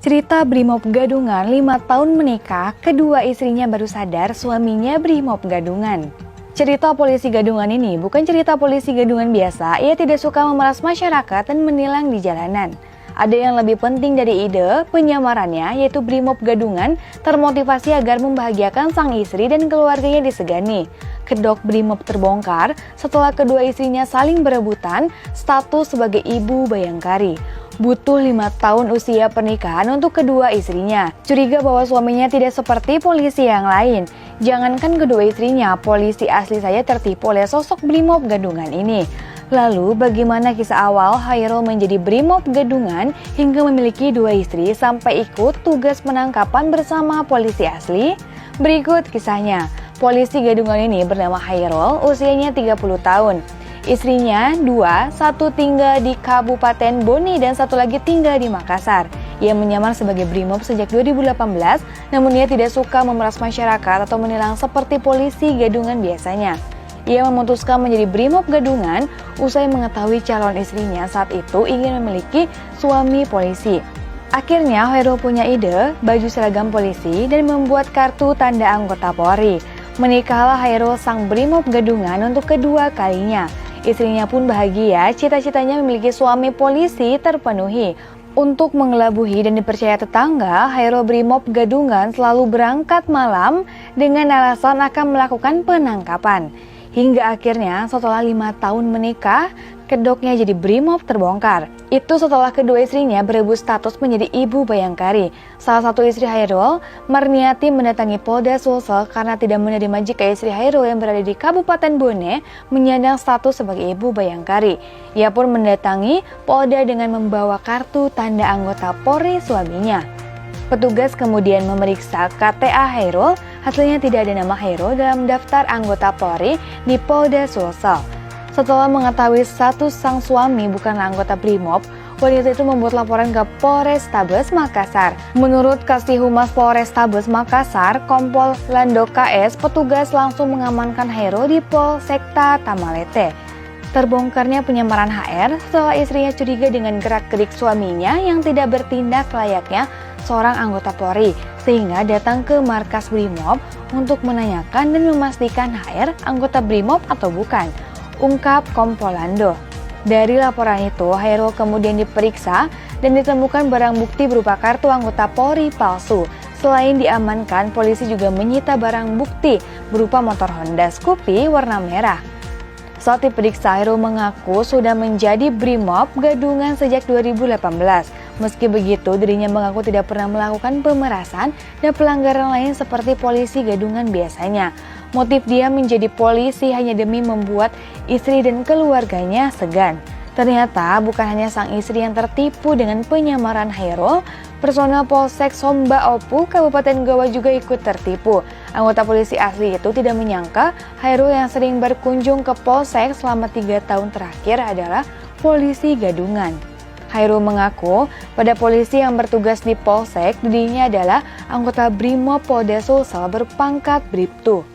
Cerita Brimob Gadungan 5 tahun menikah, kedua istrinya baru sadar suaminya Brimob Gadungan. Cerita polisi Gadungan ini bukan cerita polisi Gadungan biasa, ia tidak suka memeras masyarakat dan menilang di jalanan. Ada yang lebih penting dari ide penyamarannya, yaitu Brimob Gadungan termotivasi agar membahagiakan sang istri dan keluarganya disegani. Kedok Brimob terbongkar setelah kedua istrinya saling berebutan status sebagai ibu Bayangkari. Butuh 5 tahun usia pernikahan untuk kedua istrinya. Curiga bahwa suaminya tidak seperti polisi yang lain. Jangankan kedua istrinya, polisi asli saja tertipu oleh sosok Brimob Gadungan ini. Lalu bagaimana kisah awal Hairul menjadi Brimob Gadungan hingga memiliki 2 istri sampai ikut tugas penangkapan bersama polisi asli? Berikut kisahnya. Polisi Gadungan ini bernama Hairul, usianya 30 tahun. Istrinya 2, satu tinggal di Kabupaten Bone dan satu lagi tinggal di Makassar. Ia menyamar sebagai Brimob sejak 2018, namun ia tidak suka memeras masyarakat atau menilang seperti polisi Gadungan biasanya. Ia memutuskan menjadi Brimob Gadungan usai mengetahui calon istrinya saat itu ingin memiliki suami polisi. Akhirnya Hairul punya ide baju seragam polisi dan membuat kartu tanda anggota Polri. Menikahlah Hairul sang Brimob Gadungan untuk kedua kalinya. Istrinya pun bahagia, cita-citanya memiliki suami polisi terpenuhi. Untuk mengelabuhi dan dipercaya tetangga, Hairul Brimob Gadungan selalu berangkat malam dengan alasan akan melakukan penangkapan. Hingga akhirnya setelah 5 tahun menikah, kedoknya jadi Brimob terbongkar. Itu setelah kedua istrinya berebut status menjadi ibu Bayangkari. Salah satu istri Hairul, Marniati, mendatangi Polda Sulsel karena tidak menerima jika istri Hairul yang berada di Kabupaten Bone menyandang status sebagai ibu Bayangkari. Ia pun mendatangi Polda dengan membawa kartu tanda anggota Polri suaminya. Petugas kemudian memeriksa KTA Hairul, hasilnya tidak ada nama Hairul dalam daftar anggota Polri di Polda Sulsel. Setelah mengetahui status sang suami bukan anggota Brimob, wanita itu membuat laporan ke Polrestabes Makassar. Menurut Kasih-Humas Polrestabes Makassar, Kompol Lando KS, petugas langsung mengamankan Hairul di Polsekta Tamalete. Terbongkarnya penyamaran HR setelah istrinya curiga dengan gerak-gerik suaminya yang tidak bertindak layaknya seorang anggota Polri, sehingga datang ke markas Brimob untuk menanyakan dan memastikan HR anggota Brimob atau bukan, ungkap Kompolando. Dari laporan itu, Hairul kemudian diperiksa dan ditemukan barang bukti berupa kartu anggota Polri palsu. Selain diamankan, polisi juga menyita barang bukti berupa motor Honda Scoopy warna merah. Saat diperiksa, Hairul mengaku sudah menjadi Brimob Gadungan sejak 2018. Meski begitu, dirinya mengaku tidak pernah melakukan pemerasan dan pelanggaran lain seperti polisi Gadungan biasanya. Motif dia menjadi polisi hanya demi membuat istri dan keluarganya segan. Ternyata bukan hanya sang istri yang tertipu dengan penyamaran Hairul, personel Polsek Somba Opu, Kabupaten Goa juga ikut tertipu. Anggota polisi asli itu tidak menyangka Hairul yang sering berkunjung ke Polsek selama 3 tahun terakhir adalah polisi Gadungan. Hairul mengaku pada polisi yang bertugas di Polsek, dirinya adalah anggota Brimob Polda Sulsel berpangkat Bribtu.